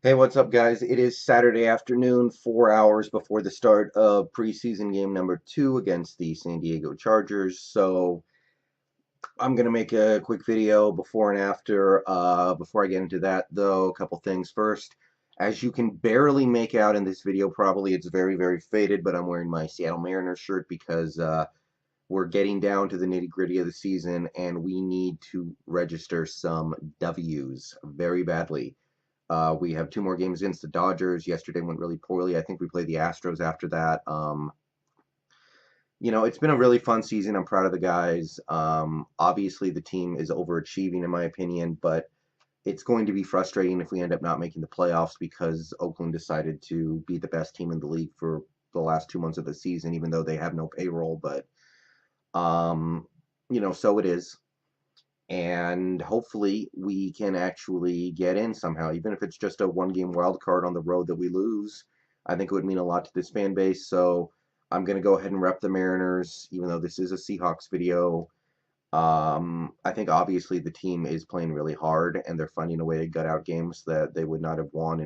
Hey, what's up, guys? It is Saturday afternoon, 4 hours before the start of preseason game number 2 against the San Diego Chargers. So I'm going to make a quick video before and after. Before I get into that, though, a couple things. First, as you can barely make out in this video, probably it's very, very faded, but I'm wearing my Seattle Mariners shirt because we're getting down to the nitty-gritty of the season, and we need to register some W's very badly. We have two more games against the Dodgers. Yesterday went really poorly. I think we play the Astros after that. It's been a really fun season. I'm proud of the guys. Obviously, the team is overachieving, in my opinion, but it's going to be frustrating if we end up not making the playoffs because Oakland decided to be the best team in the league for the last 2 months of the season, even though they have no payroll. But, so it is. And hopefully we can actually get in somehow, even if it's just a one-game wild card on the road that we lose. I think it would mean a lot to this fan base. So I'm going to go ahead and rep the Mariners, even though this is a Seahawks video. I think obviously the team is playing really hard, and they're finding a way to gut out games that they would not have won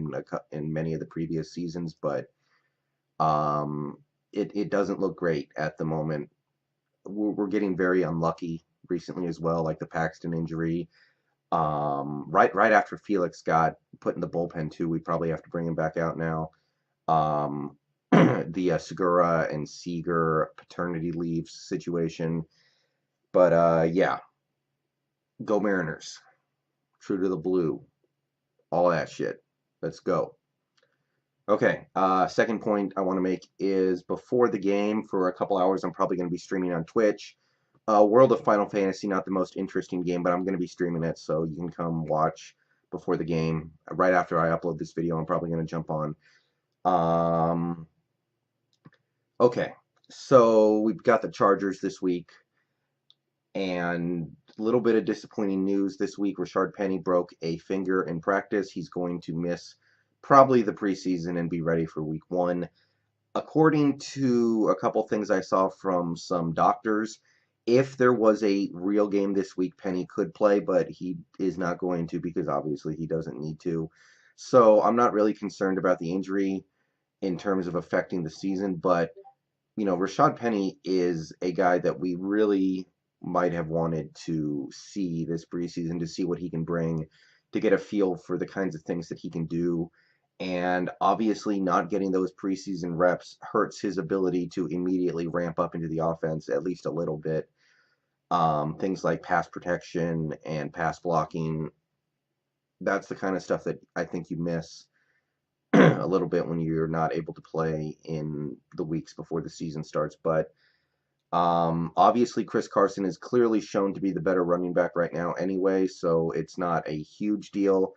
in many of the previous seasons. But it doesn't look great at the moment. We're getting very unlucky recently as well, like the Paxton injury. Right after Felix got put in the bullpen too, we probably have to bring him back out now. The Segura and Seager paternity leave situation. But yeah, go Mariners. True to the blue. All that shit. Let's go. Okay, second point I want to make is before the game for a couple hours, I'm probably going to be streaming on Twitch. World of Final Fantasy, not the most interesting game, but I'm going to be streaming it, so you can come watch before the game. Right after I upload this video, I'm probably going to jump on. Okay, so we've got the Chargers this week, and a little bit of disappointing news this week. Rashard Penny broke a finger in practice. He's going to miss probably the preseason and be ready for week 1. According to a couple things I saw from some doctors, if there was a real game this week, Penny could play, but he is not going to because obviously he doesn't need to. So I'm not really concerned about the injury in terms of affecting the season, but Rashad Penny is a guy that we really might have wanted to see this preseason to see what he can bring, to get a feel for the kinds of things that he can do. And obviously not getting those preseason reps hurts his ability to immediately ramp up into the offense at least a little bit. Things like pass protection and pass blocking, that's the kind of stuff that I think you miss a little bit when you're not able to play in the weeks before the season starts. But obviously Chris Carson is clearly shown to be the better running back right now anyway, so it's not a huge deal.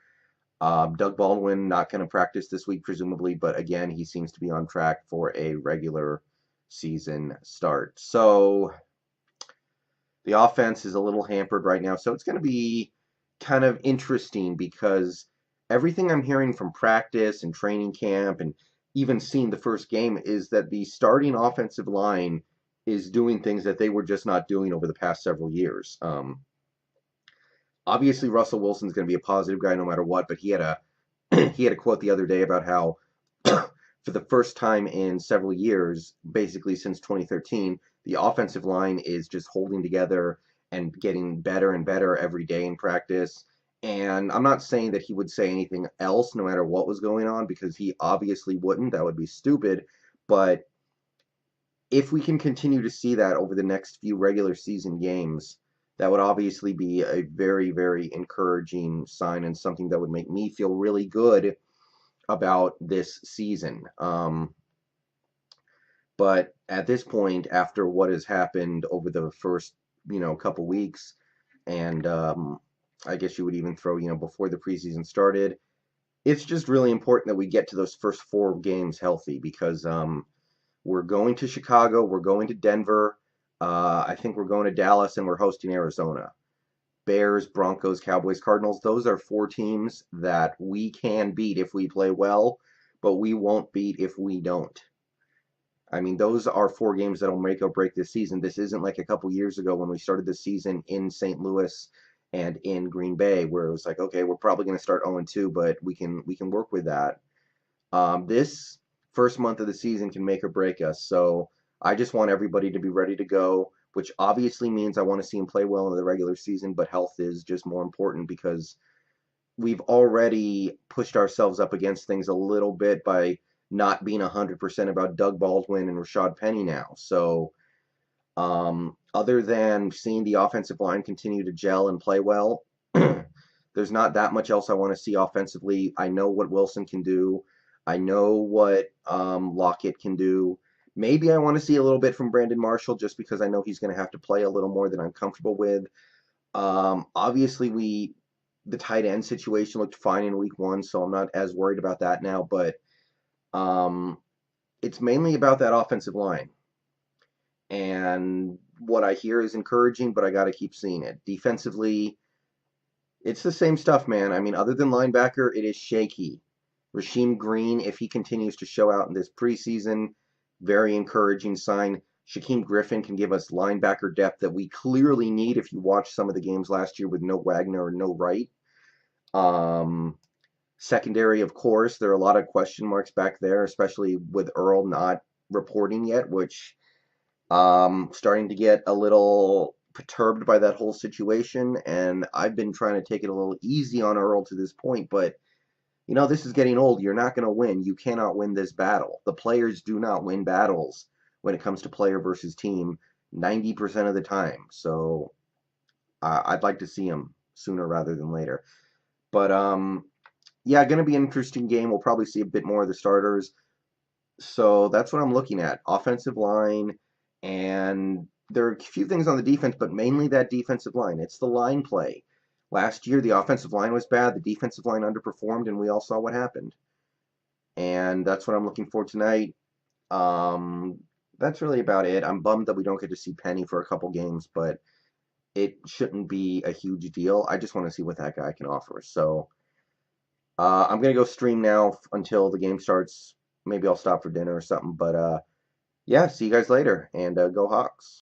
Doug Baldwin not going to practice this week, presumably, but again, he seems to be on track for a regular season start. So the offense is a little hampered right now, so it's going to be kind of interesting because everything I'm hearing from practice and training camp and even seeing the first game is that the starting offensive line is doing things that they were just not doing over the past several years. Obviously, Russell Wilson's going to be a positive guy no matter what, but he had a he had a quote the other day about how for the first time in several years, basically since 2013, the offensive line is just holding together and getting better and better every day in practice. And I'm not saying that he would say anything else no matter what was going on, because he obviously wouldn't. That would be stupid. But if we can continue to see that over the next few regular season games, that would obviously be a very, very encouraging sign and something that would make me feel really good about this season. But at this point, after what has happened over the first, couple weeks, and I guess you would even throw, before the preseason started, it's just really important that we get to those first 4 games healthy because we're going to Chicago, we're going to Denver, I think we're going to Dallas, and we're hosting Arizona. Bears, Broncos, Cowboys, Cardinals, those are 4 teams that we can beat if we play well, but we won't beat if we don't. I mean, those are 4 games that'll make or break this season. This isn't like a couple years ago when we started the season in St. Louis and in Green Bay, where it was like, okay, we're probably going to start 0-2, but we can work with that. This first month of the season can make or break us. So I just want everybody to be ready to go, which obviously means I want to see him play well in the regular season, but health is just more important because we've already pushed ourselves up against things a little bit by not being 100% about Doug Baldwin and Rashad Penny now. So other than seeing the offensive line continue to gel and play well, there's not that much else I want to see offensively. I know what Wilson can do. I know what Lockett can do. Maybe I want to see a little bit from Brandon Marshall just because I know he's going to have to play a little more than I'm comfortable with. Obviously, the tight end situation looked fine in week 1, so I'm not as worried about that now. But um, it's mainly about that offensive line. And what I hear is encouraging, but I got to keep seeing it. Defensively, it's the same stuff, man. I mean, other than linebacker, it is shaky. Rasheem Green, if he continues to show out in this preseason, very encouraging sign. Shaquem Griffin can give us linebacker depth that we clearly need if you watch some of the games last year with no Wagner or no Wright. Um, Secondary, of course, there are a lot of question marks back there, especially with Earl not reporting yet, which starting to get a little perturbed by that whole situation, and I've been trying to take it a little easy on Earl to this point, but this is getting old. You're not going to win. You cannot win this battle. The players do not win battles when it comes to player versus team 90% of the time. So I'd like to see him sooner rather than later. But yeah, going to be an interesting game. We'll probably see a bit more of the starters. So that's what I'm looking at. Offensive line, and there are a few things on the defense, but mainly that defensive line. It's the line play. Last year, the offensive line was bad. The defensive line underperformed, and we all saw what happened. And that's what I'm looking for tonight. Um, that's really about it. I'm bummed that we don't get to see Penny for a couple games, but it shouldn't be a huge deal. I just want to see what that guy can offer. So I'm going to go stream now until the game starts. Maybe I'll stop for dinner or something. But yeah, see you guys later, and go Hawks.